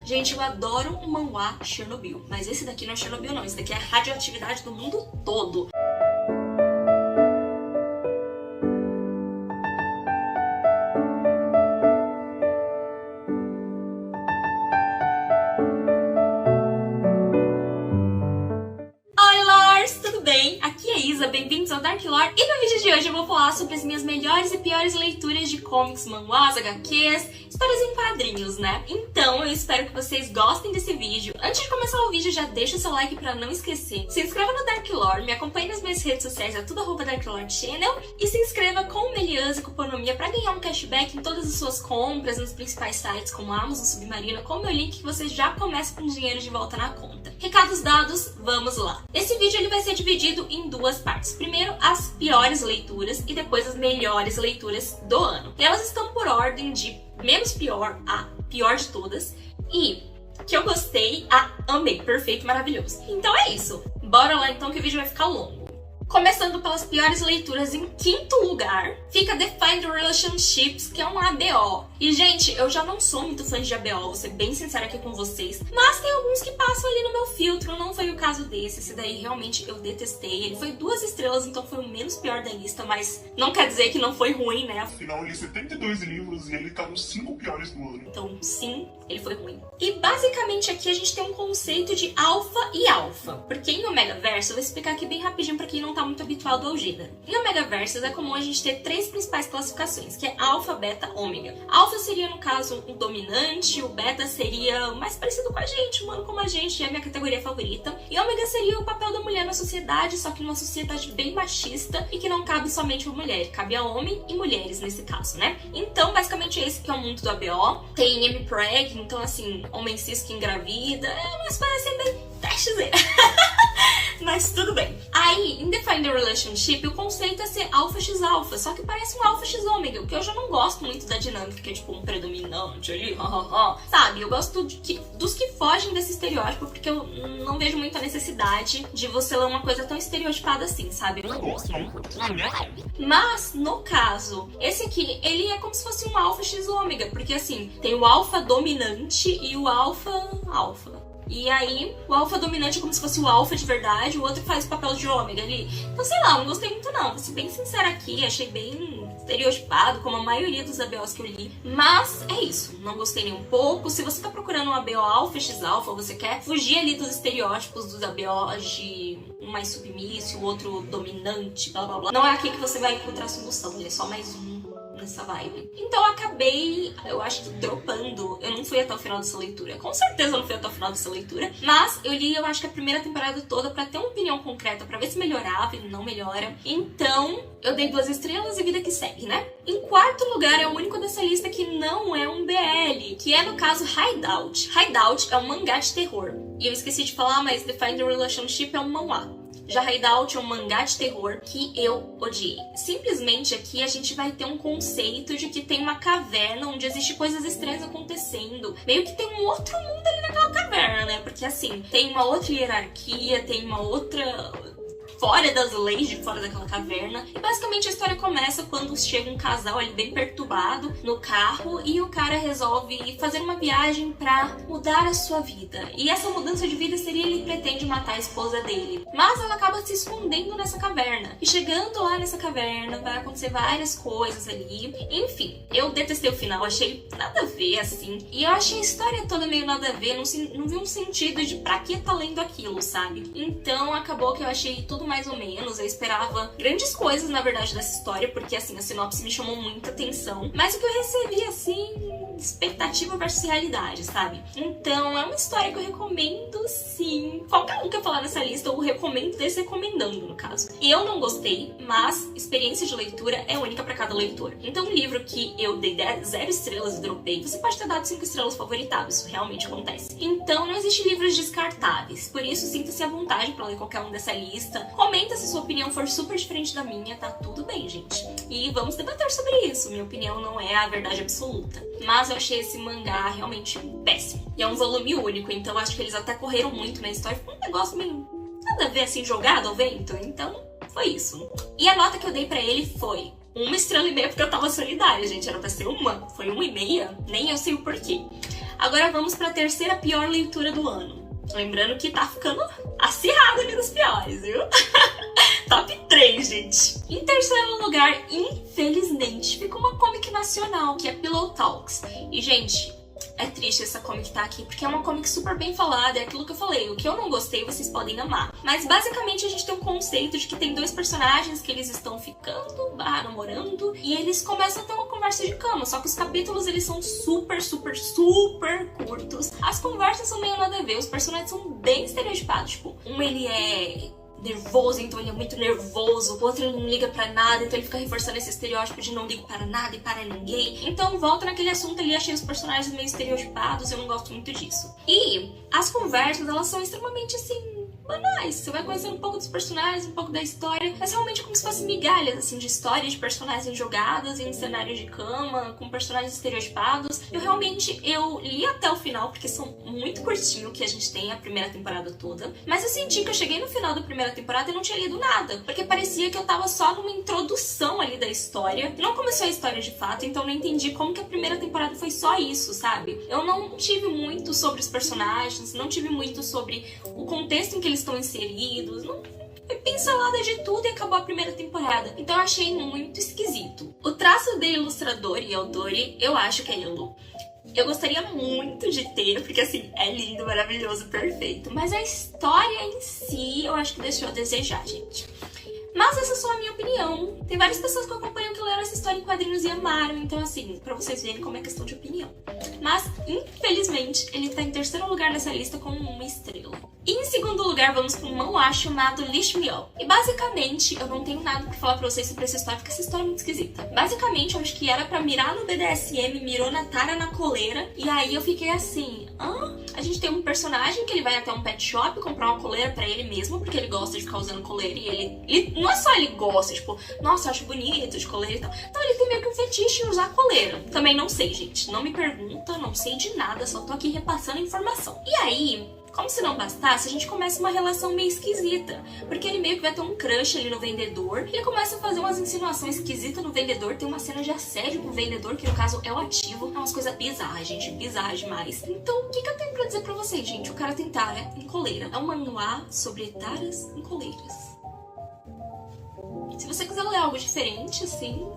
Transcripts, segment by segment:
Gente, eu adoro um manhwa Chernobyl, mas esse daqui não é Chernobyl não, esse daqui é a radioatividade do mundo todo. Aqui é Isa, bem-vindos ao Dark Lore, e no vídeo de hoje eu vou falar sobre as minhas melhores e piores leituras de comics, manhwas, HQs, histórias em quadrinhos, né? Então eu espero que vocês gostem desse vídeo. Antes de começar o vídeo, já deixa o seu like pra não esquecer. Se inscreva no Dark Lore, me acompanhe nas minhas redes sociais, é tudo @Dark Lore Channel, e se inscreva com o Melians e Cuponomia pra ganhar um cashback em todas as suas compras nos principais sites como Amazon, Submarino, com o meu link que você já começa com dinheiro de volta na conta. Recados dados, vamos lá! Esse vídeo ele vai ser dividido em duas partes. Primeiro, as piores leituras e depois as melhores leituras do ano. E elas estão por ordem de menos pior a pior de todas. E que eu gostei a amei. Perfeito, maravilhoso. Então é isso. Bora lá então que o vídeo vai ficar longo. Começando pelas piores leituras, em quinto lugar, fica Define the Relationships, que é um ABO. E, gente, eu já não sou muito fã de ABO, vou ser bem sincera aqui com vocês. Mas tem alguns que passam ali no meu filtro, não foi o caso desse. Esse daí, realmente, eu detestei. Ele foi 2 estrelas, então foi o menos pior da lista, mas não quer dizer que não foi ruim, né? Afinal, eu li 72 livros e ele tá nos 5 piores do ano. Então, sim, ele foi ruim. E, basicamente, aqui a gente tem um conceito de alfa e alfa. Porque em Omegaverse, eu vou explicar aqui bem rapidinho pra quem não tá muito habituado ao gênero. Em Omegaverse é comum a gente ter 3 principais classificações, que é alfa, beta, ômega. Alfa seria, no caso, o dominante, o beta seria o mais parecido com a gente, humano como a gente, é a minha categoria favorita. E ômega seria o papel da mulher na sociedade, só que numa sociedade bem machista e que não cabe somente a mulher, cabe a homem e mulheres nesse caso, né? Então, basicamente, esse que é o mundo do ABO. Tem M-Preg, então, assim, homem cis que engravida, umas coisas assim bem testezeira. Mas tudo bem. Aí, em Define the Relationship, o conceito é ser alfa x alfa, só que parece um alfa x ômega, o que eu já não gosto muito da dinâmica, que é tipo um predominante ali, sabe? Eu gosto dos que fogem desse estereótipo, porque eu não vejo muita necessidade de você ler uma coisa tão estereotipada assim, sabe? Eu não gosto. Mas, no caso, esse aqui, ele é como se fosse um alfa x ômega, porque assim, tem o alfa dominante e o alfa. E aí, o alfa dominante é como se fosse o alfa de verdade, o outro faz o papel de ômega ali. Então, sei lá, não gostei muito não. Vou ser bem sincera aqui, achei bem estereotipado, como a maioria dos ABOs que eu li. Mas é isso, não gostei nem um pouco. Se você tá procurando um ABO alfa x alfa, você quer fugir ali dos estereótipos dos ABOs de um mais submisso, o outro dominante, blá blá blá. Não é aqui que você vai encontrar a solução, ele é só mais um nessa vibe. Então eu acabei, eu acho que dropando. Eu não fui até o final dessa leitura. Com certeza eu não fui até o final dessa leitura. Mas eu li, eu acho que a primeira temporada toda pra ter uma opinião concreta, pra ver se melhorava e não melhora. Então eu dei 2 estrelas e vida que segue, né? Em quarto lugar é o único dessa lista que não é um BL, que é no caso Hideout. Hideout é um mangá de terror. E eu esqueci de falar, mas Define the Relationship é um manhwa. Já Hideout é um mangá de terror que eu odiei. Simplesmente aqui a gente vai ter um conceito de que tem uma caverna onde existem coisas estranhas acontecendo. Meio que tem um outro mundo ali naquela caverna, né? Porque assim, tem uma outra hierarquia, tem uma outra fora das leis de fora daquela caverna. E basicamente a história começa quando chega um casal ali bem perturbado no carro e o cara resolve fazer uma viagem pra mudar a sua vida. E essa mudança de vida seria ele pretende matar a esposa dele. Mas ela acaba se escondendo nessa caverna. E chegando lá nessa caverna vai acontecer várias coisas ali. Enfim, eu detestei o final, achei nada a ver assim. E eu achei a história toda meio nada a ver, não vi um sentido de pra que tá lendo aquilo, sabe? Então acabou que eu achei tudo mais ou menos. Eu esperava grandes coisas, na verdade, dessa história, porque assim, a sinopse me chamou muita atenção. Mas o que eu recebi, assim, expectativa versus realidade, sabe? Então, é uma história que eu recomendo, sim. Qualquer um que eu falar nessa lista, eu recomendo desse recomendando, no caso. E eu não gostei, mas experiência de leitura é única pra cada leitor. Então, um livro que eu dei 0 estrelas e dropei, você pode ter dado 5 estrelas favoritadas, isso realmente acontece. Então, não existe livros descartáveis. Por isso, sinta-se à vontade pra ler qualquer um dessa lista. Comenta se sua opinião for super diferente da minha, tá tudo bem, gente. E vamos debater sobre isso. Minha opinião não é a verdade absoluta. Mas eu achei esse mangá realmente péssimo. E é um volume único, então acho que eles até correram muito na história. Ficou um negócio meio nada a ver, assim, jogado ao vento. Então, foi isso. E a nota que eu dei pra ele foi 1,5 estrelas porque eu tava solidária, gente. Era pra ser 1, foi 1,5. Nem eu sei o porquê. Agora vamos pra terceira pior leitura do ano. Lembrando que tá ficando acirrado ali nos piores, viu? Top 3, gente. Em terceiro lugar, infelizmente, ficou uma comic nacional, que é Pillow Talks. E, gente, é triste essa comic tá aqui, porque é uma comic super bem falada, é aquilo que eu falei, o que eu não gostei vocês podem amar. Mas basicamente a gente tem um conceito de que tem dois personagens que eles estão ficando, namorando, e eles começam a ter uma conversa de cama, só que os capítulos eles são super curtos. As conversas são meio nada a ver, os personagens são bem estereotipados, tipo, um ele é nervoso, então ele é muito nervoso, o outro ele não liga pra nada, então ele fica reforçando esse estereótipo de não ligo para nada e para ninguém. Então volta naquele assunto ali, achei os personagens meio estereotipados, eu não gosto muito disso. E as conversas, elas são extremamente assim, banais. Você vai conhecendo um pouco dos personagens, um pouco da história, mas realmente é como se fossem migalhas, assim, de história de personagens jogadas em cenários de cama, com personagens estereotipados. Eu li até o final, porque são muito curtinho que a gente tem a primeira temporada toda, mas eu senti que eu cheguei no final da primeira temporada e não tinha lido nada, porque parecia que eu tava só numa introdução ali da história, não começou a história de fato, então eu não entendi como que a primeira temporada foi só isso, sabe? Eu não tive muito sobre os personagens, não tive muito sobre o contexto em que eles estão inseridos, não foi pincelada de tudo e acabou a primeira temporada. Então eu achei muito esquisito. O traço de ilustrador e autor, eu acho que é Elo. Eu gostaria muito de ter, porque assim, é lindo, maravilhoso, perfeito. Mas a história em si, eu acho que deixou a desejar, gente. Mas essa é só a minha opinião. Tem várias pessoas que eu acompanho que leram essa história em quadrinhos e amaram. Então assim, pra vocês verem como é questão de opinião. Mas, infelizmente, ele tá em terceiro lugar nessa lista com 1 estrela. E em segundo lugar, vamos para um manhwa chamado Lish Me Up. E basicamente, eu não tenho nada pra falar pra vocês sobre essa história, porque essa história é muito esquisita. Basicamente, eu acho que era pra mirar no BDSM, mirou na tara na coleira. E aí eu fiquei assim, A gente tem um personagem que ele vai até um pet shop comprar uma coleira pra ele mesmo, porque ele gosta de ficar usando coleira. E ele não é só ele gosta, tipo, nossa, eu acho bonito de coleira e tal. Então ele tem meio que um fetiche em usar coleira. Também não sei, gente. Não me pergunta, não sei de nada, só tô aqui repassando a informação. E aí, como se não bastasse, a gente começa uma relação meio esquisita. Porque ele meio que vai ter um crush ali no vendedor. Ele começa a fazer umas insinuações esquisitas no vendedor. Tem uma cena de assédio com o vendedor, que no caso é o ativo. É umas coisas bizarras, gente. Bizarras demais. Então, o que eu tenho pra dizer pra vocês, gente? O cara tem tara em coleira. É um manhwa sobre taras em coleiras. Se você quiser ler algo diferente, assim,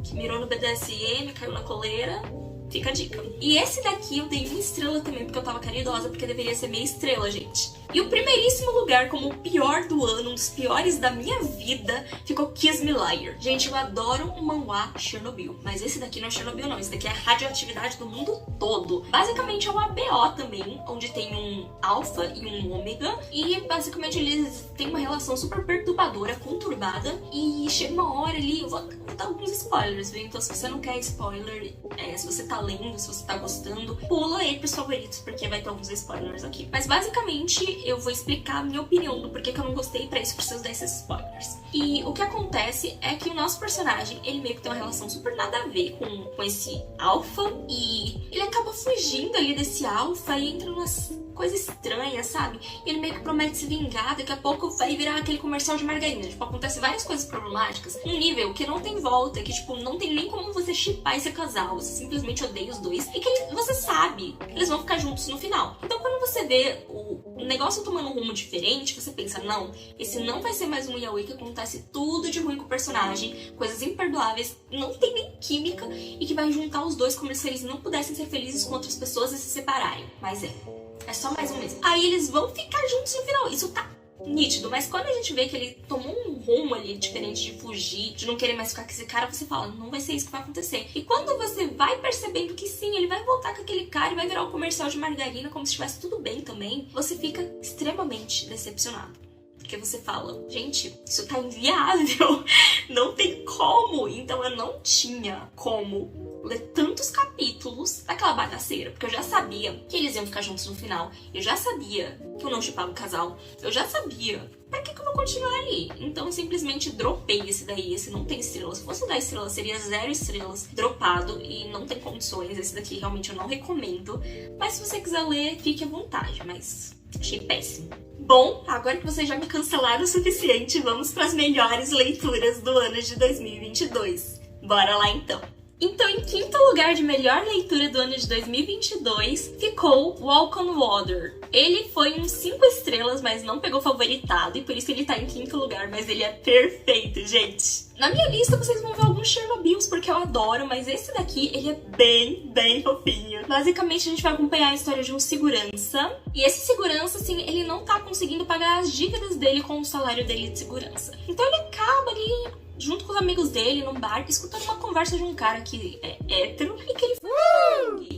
que mirou no BDSM, caiu na coleira, fica a dica. E esse daqui eu dei 1 estrela também, porque eu tava caridosa, porque deveria ser meia estrela, gente. E o primeiríssimo lugar como o pior do ano, um dos piores da minha vida, ficou Kiss Me Liar. Gente, eu adoro um manhwa Chernobyl, mas esse daqui não é Chernobyl não, esse daqui é a radioatividade do mundo todo. Basicamente é um ABO também, onde tem um alfa e um ômega, e basicamente eles têm uma relação super perturbadora, conturbada, e chega uma hora ali, eu vou dar alguns spoilers, viu? Então se você não quer spoiler, se você tá lendo, se você tá gostando, pula aí pros favoritos, porque vai ter alguns spoilers aqui. Mas basicamente eu vou explicar a minha opinião do porquê que eu não gostei, pra isso preciso desses spoilers. E o que acontece é que o nosso personagem, ele meio que tem uma relação super nada a ver com esse alfa, e ele acaba fugindo ali desse alfa e entra umas coisas estranhas, sabe? E ele meio que promete se vingar, daqui a pouco vai virar aquele comercial de margarina. Tipo, acontece várias coisas problemáticas, um nível que não tem volta, que tipo, não tem nem como você shippar esse casal, você simplesmente odeia os dois, e que você sabe que eles vão ficar juntos no final. Então quando você vê o negócio tomando um rumo diferente, você pensa, não, esse não vai ser mais um yaoi que acontece tudo de ruim com o personagem, coisas imperdoáveis, não tem nem química, e que vai juntar os dois como se eles não pudessem ser felizes com outras pessoas e se separarem. Mas é só mais um mês. Aí eles vão ficar juntos no final. Isso tá nítido. Mas quando a gente vê que ele tomou um rumo ali diferente de fugir, de não querer mais ficar com esse cara, você fala, não vai ser isso que vai acontecer. E quando você vai percebendo que sim, ele vai voltar com aquele cara e vai virar um comercial de margarina como se estivesse tudo bem também, você fica extremamente decepcionado. Porque você fala, gente, isso tá inviável. Não tem como. Então eu não tinha como ler tantos capítulos daquela bagaceira, porque eu já sabia que eles iam ficar juntos no final, eu já sabia que eu não shippava o casal, eu já sabia, pra que eu vou continuar ali? Então eu simplesmente dropei esse daí, esse não tem estrelas. Se fosse 10 estrelas, seria 0 estrelas, dropado, e não tem condições, esse daqui realmente eu não recomendo, mas se você quiser ler, fique à vontade, mas achei péssimo. Bom, agora que vocês já me cancelaram o suficiente, vamos para as melhores leituras do ano de 2022. Bora lá então! Então, em quinto lugar de melhor leitura do ano de 2022, ficou Walk on Water. Ele foi um 5 estrelas, mas não pegou favoritado, e por isso ele tá em quinto lugar, mas ele é perfeito, gente. Na minha lista vocês vão ver alguns Chernobyls, porque eu adoro, mas esse daqui, ele é bem fofinho. Basicamente, a gente vai acompanhar a história de um segurança, e esse segurança, assim, ele não tá conseguindo pagar as dívidas dele com o salário dele de segurança. Então ele acaba ali, junto com os amigos dele, num bar, escutando uma conversa de um cara que é hétero e que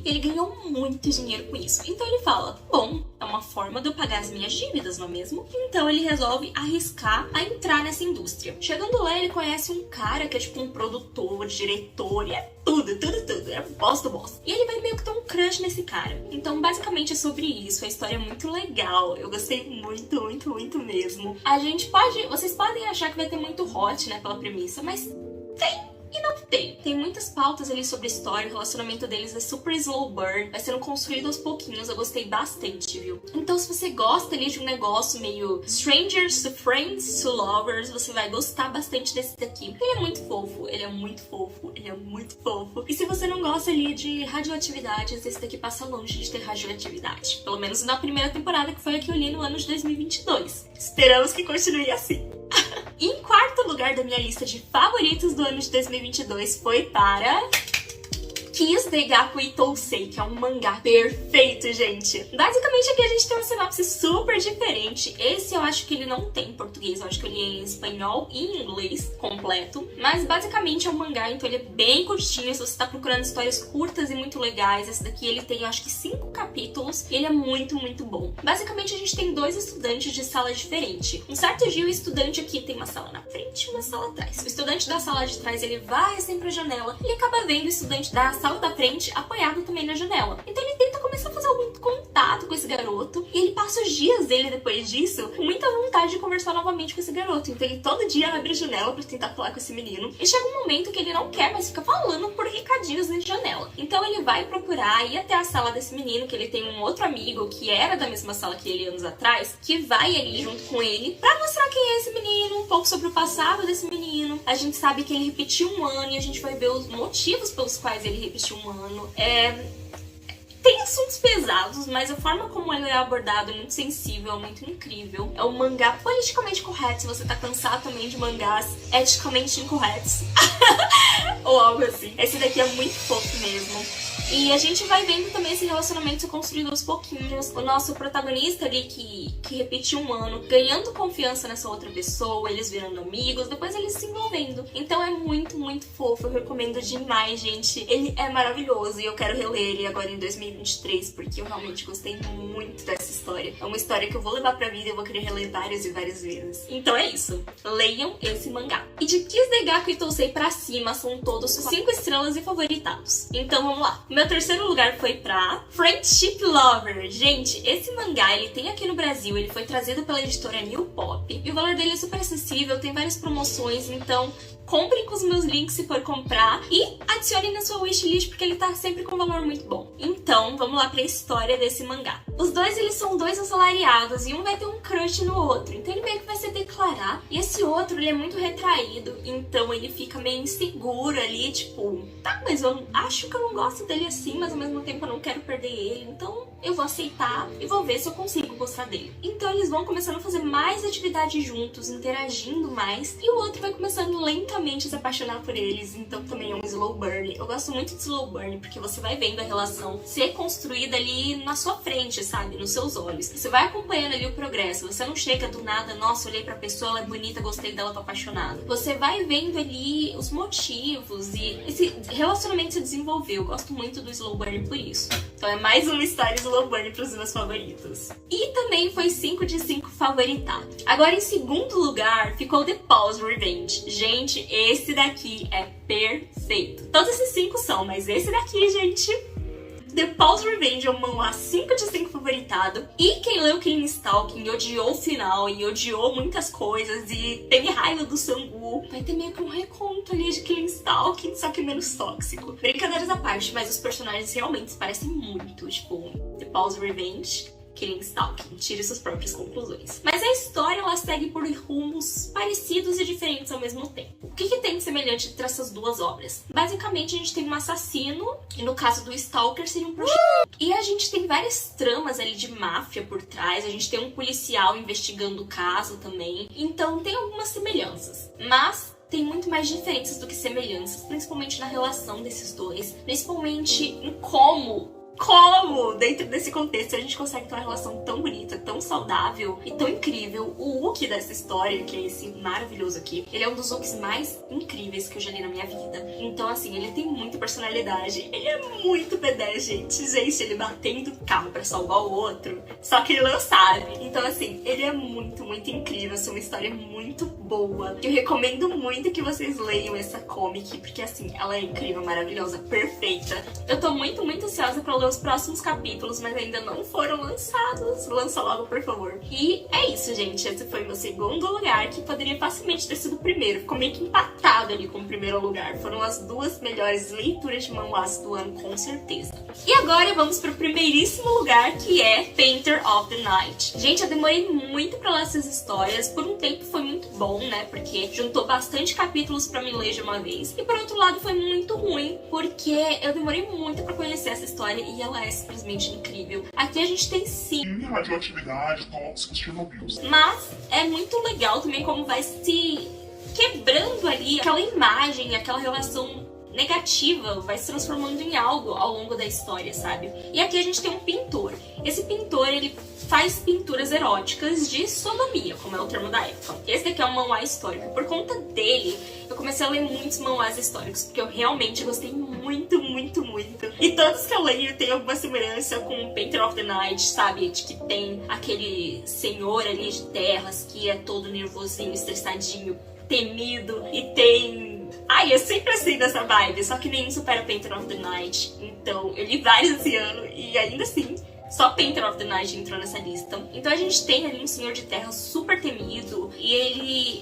ele ganhou muito dinheiro com isso. Então ele fala, bom, é uma forma de eu pagar as minhas dívidas, não é mesmo? Então ele resolve arriscar a entrar nessa indústria. Chegando lá, ele conhece um cara que é tipo um produtor, diretor, e é tudo, é boss do boss. E ele vai meio que ter um crush nesse cara. Então basicamente é sobre isso, a história é muito legal, eu gostei muito mesmo. Vocês podem achar que vai ter muito hot, né, pela premissa, mas tem e não tem. Tem muitas pautas ali sobre história, o relacionamento deles é super slow burn, vai sendo construído aos pouquinhos, eu gostei bastante, viu? Então se você gosta ali de um negócio meio strangers to friends to lovers, você vai gostar bastante desse daqui. Ele é muito fofo, ele é muito fofo. E se você não gosta ali de radioatividades, esse daqui passa longe de ter radioatividade. Pelo menos na primeira temporada, que foi a que eu li no ano de 2022. Esperamos que continue assim. E em quarto lugar da minha lista de favoritos do ano de 2022 foi para Kiss Daigaku Itousei, que é um mangá perfeito, gente. Basicamente aqui a gente tem uma sinopse super diferente. Esse eu acho que ele não tem em português, eu acho que ele é em espanhol e em inglês completo. Mas basicamente é um mangá, então ele é bem curtinho. Se você tá procurando histórias curtas e muito legais, esse daqui ele tem, eu acho que 5 capítulos. E ele é muito bom. Basicamente a gente tem 2 estudantes de sala diferente. Um certo dia o estudante aqui tem uma sala na frente e uma sala atrás. O estudante da sala de trás, ele vai assim pra janela e acaba vendo o estudante da sala da frente apoiado também na janela. Então ele tenta começar a fazer algum contato com esse garoto, e ele passa os dias dele depois disso com muita vontade de conversar novamente com esse garoto. Então ele todo dia abre a janela pra tentar falar com esse menino, e chega um momento que ele não quer mais ficar falando por recadinhos na janela. Então ele vai procurar ir até a sala desse menino, que ele tem um outro amigo que era da mesma sala que ele anos atrás, que vai ali junto com ele pra mostrar quem é esse menino, um pouco sobre o passado desse menino. A gente sabe que ele repetiu um ano, e a gente vai ver os motivos pelos quais ele repetiu um ano. Tem assuntos pesados, mas a forma como ele é abordado é muito sensível, é muito incrível. É um mangá politicamente correto, se você tá cansado também de mangás eticamente incorretos. Ou algo assim. Esse daqui é muito fofo mesmo. E a gente vai vendo também esse relacionamento se construindo aos pouquinhos. O nosso protagonista ali, que repetiu um ano, ganhando confiança nessa outra pessoa, eles virando amigos, depois eles se envolvendo. Então é muito fofo, eu recomendo demais, gente. Ele é maravilhoso e eu quero reler ele agora em 2023, porque eu realmente gostei muito dessa história. É uma história que eu vou levar pra vida e eu vou querer reler várias e várias vezes. Então é isso, leiam esse mangá. E de Kiss Daigaku Itousei pra cima, são todos 5 estrelas e favoritados. Então vamos lá. Meu terceiro lugar foi pra Friendship Lover. Gente, esse mangá, ele tem aqui no Brasil, ele foi trazido pela editora New Pop, e o valor dele é super acessível, tem várias promoções, então comprem com os meus links se for comprar e adicionem na sua wishlist, porque ele tá sempre com um valor muito bom. Então, vamos lá pra história desse mangá. Os dois, eles são 2 assalariados e um vai ter um crush no outro, então ele meio que vai se declarar, e esse outro, ele é muito retraído, então ele fica meio inseguro ali, tipo, tá, mas eu acho que eu não gosto dele assim, mas ao mesmo tempo eu não quero perder ele, então eu vou aceitar e vou ver se eu consigo gostar dele. Então eles vão começando a fazer mais atividades juntos, interagindo mais, e o outro vai começando lentamente a se apaixonar por eles, então também é um slow burn. Eu gosto muito de slow burn, porque você vai vendo a relação ser construída ali na sua frente, sabe? Nos seus olhos. Você vai acompanhando ali o progresso, você não chega do nada, nossa, olhei pra pessoa, ela é bonita, gostei dela, tô apaixonada. Você vai vendo ali os motivos e esse relacionamento se desenvolveu. Eu gosto muito do slow burn por isso. Então é mais uma história slow burn pros meus favoritos. E também foi 5 de 5 favoritado. Agora em segundo lugar ficou The Paul's Revenge. Gente, esse daqui é perfeito. Todos esses 5 são, mas esse daqui, gente... The Paul's Revenge é um manhwa 5 de 5 favoritado. E quem leu Killing Stalking odiou o final e odiou muitas coisas e teve raiva do Sangu, vai ter meio que um reconto ali de Killing Stalking, só que menos tóxico. Brincadeiras à parte, mas os personagens realmente se parecem muito, tipo, The Paul's Revenge, Killing Stalking. Tire suas próprias conclusões. Mas a história, ela segue por rumos parecidos e diferentes ao mesmo tempo. O que tem de semelhante entre essas duas obras? Basicamente, a gente tem um assassino, e no caso do Stalker, seria um prostituto. E a gente tem várias tramas ali de máfia por trás, a gente tem um policial investigando o caso também. Então, tem algumas semelhanças. Mas tem muito mais diferenças do que semelhanças, principalmente na relação desses dois, principalmente em como, dentro desse contexto, a gente consegue ter uma relação tão bonita, tão saudável e tão incrível. O Uki dessa história, que é esse maravilhoso aqui, ele é um dos Ukis mais incríveis que eu já li na minha vida. Então, assim, ele tem muita personalidade, ele é muito B10, gente. Gente, ele batendo o carro pra salvar o outro, só que ele não sabe. Então, assim, ele é muito, muito incrível. Essa é uma história muito boa. Eu recomendo muito que vocês leiam essa comic, porque, assim, ela é incrível, maravilhosa, perfeita. Eu tô muito, muito ansiosa pra ler os próximos capítulos, mas ainda não foram lançados. Lança logo, por favor. E é isso, gente. Esse foi meu segundo lugar, que poderia facilmente ter sido o primeiro. Ficou meio que empatado ali com o primeiro lugar. Foram as duas melhores leituras de manhwas do ano, com certeza. E agora vamos pro primeiríssimo lugar, que é Painter of the Night. Gente, eu demorei muito pra ler essas histórias. Por um tempo foi muito bom, né? Porque juntou bastante capítulos pra me ler de uma vez. E por outro lado foi muito ruim, porque eu demorei muito pra conhecer essa história e ela é simplesmente incrível. Aqui a gente tem sim radioatividade, tóxicos, Chernobyl. Mas é muito legal também como vai se quebrando ali aquela imagem, aquela relação negativa, vai se transformando em algo ao longo da história, sabe? E aqui a gente tem um pintor. Esse pintor, ele faz pinturas eróticas de sodomia, como é o termo da época. Esse daqui é um manhwa histórico. Por conta dele, eu comecei a ler muitos manhwas históricos, porque eu realmente gostei muito, muito, muito. E todos que eu leio tem alguma semelhança com Painter of the Night, sabe? De que tem aquele senhor ali de terras que é todo nervosinho, estressadinho, temido, e tem... Ai, é sempre assim nessa vibe, só que nenhum supera Painter of the Night. Então, eu li vários esse ano e ainda assim, só Painter of the Night entrou nessa lista. Então a gente tem ali um senhor de terra super temido e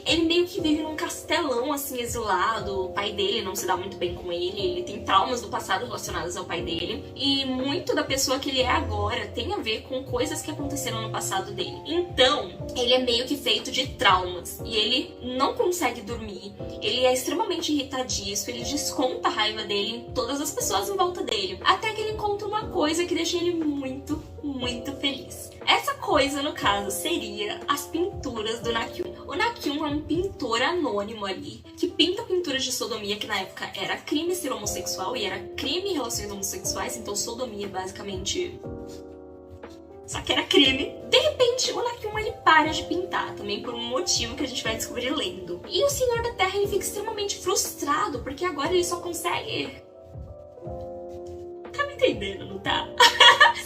ele meio que vive num castelão assim exilado. O pai dele não se dá muito bem com ele tem traumas do passado relacionados ao pai dele. E muito da pessoa que ele é agora tem a ver com coisas que aconteceram no passado dele. Então, ele é meio que feito de traumas e ele não consegue dormir. Ele é extremamente irritadiço, ele desconta a raiva dele em todas as pessoas em volta dele. Até que ele encontra uma coisa que deixa ele muito, muito feliz. Essa coisa, no caso, seria as pinturas do Nakyun. O Nakyun é um pintor anônimo ali, que pinta pinturas de sodomia, que na época era crime ser homossexual e era crime em relações homossexuais, então sodomia basicamente... só que era crime. De repente, o Nakyun ele para de pintar, também por um motivo que a gente vai descobrir lendo. E o Senhor da Terra ele fica extremamente frustrado, porque agora ele só consegue... Tá me entendendo, não tá?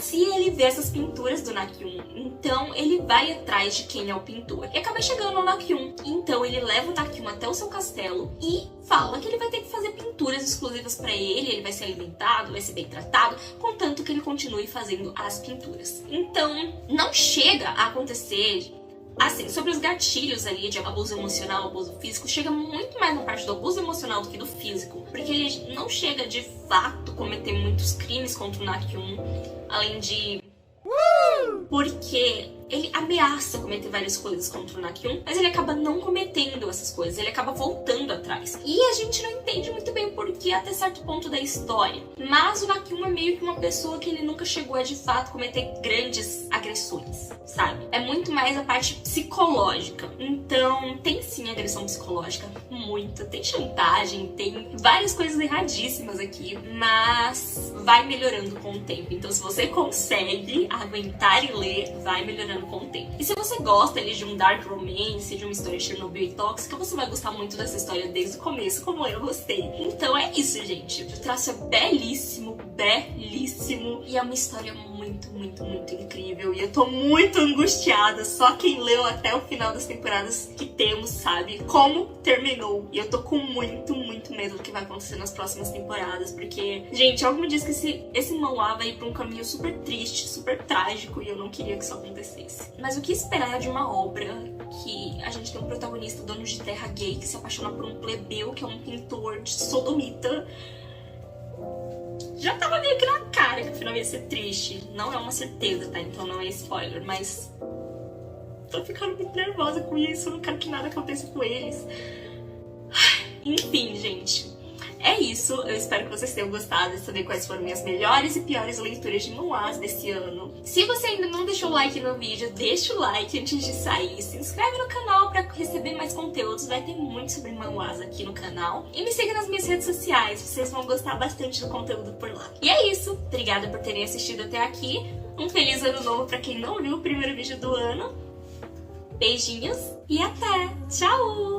Se ele vê essas pinturas do Nakyun, então ele vai atrás de quem é o pintor. E acaba chegando no Nakyun. Então ele leva o Nakyun até o seu castelo e fala que ele vai ter que fazer pinturas exclusivas pra ele vai ser alimentado, vai ser bem tratado, contanto que ele continue fazendo as pinturas. Então, não chega a acontecer... Assim, sobre os gatilhos ali de abuso emocional, abuso físico, chega muito mais na parte do abuso emocional do que do físico. Porque ele não chega, de fato, cometer muitos crimes contra o Nakyun, além de... Porque ele ameaça cometer várias coisas contra o Nakyun, mas ele acaba não cometendo essas coisas, ele acaba voltando atrás. E a gente não entende muito bem o porquê até certo ponto da história. Mas o Nakyun é meio que uma pessoa que ele nunca chegou a, de fato, cometer grandes agressões, sabe? É muito mais a parte psicológica. Então, tem sim agressão psicológica, muita. Tem chantagem, tem várias coisas erradíssimas aqui, mas vai melhorando com o tempo. Então, se você consegue aguentar e ler, vai melhorando com o tempo. E se você gosta ali de um dark romance, de uma história de Chernobyl e tóxica, você vai gostar muito dessa história desde o começo, como eu gostei. Então é isso, gente. O traço é belíssimo, belíssimo. E é uma história muito, muito, muito incrível. E eu tô muito angustiada. Só quem leu até o final das temporadas que temos sabe como terminou. E eu tô com muito, muito medo do que vai acontecer nas próximas temporadas. Porque, gente, algo me diz que esse manhwa vai ir pra um caminho super triste, super trágico. E eu não queria que isso acontecesse. Mas o que esperar de uma obra que a gente tem um protagonista dono de terra gay que se apaixona por um plebeu que é um pintor de sodomita? Já tava meio que na cara que o final ia ser triste. Não é uma certeza, tá? Então não é spoiler, mas... tô ficando muito nervosa com isso, eu não quero que nada aconteça com eles. Enfim, gente. É isso, eu espero que vocês tenham gostado de saber quais foram minhas melhores e piores leituras de manhwas desse ano. Se você ainda não deixou o like no vídeo, deixa o like antes de sair. Se inscreve no canal pra receber mais conteúdos, vai ter muito sobre manhwas aqui no canal. E me siga nas minhas redes sociais, vocês vão gostar bastante do conteúdo por lá. E é isso, obrigada por terem assistido até aqui. Um feliz ano novo pra quem não viu o primeiro vídeo do ano. Beijinhos e até! Tchau!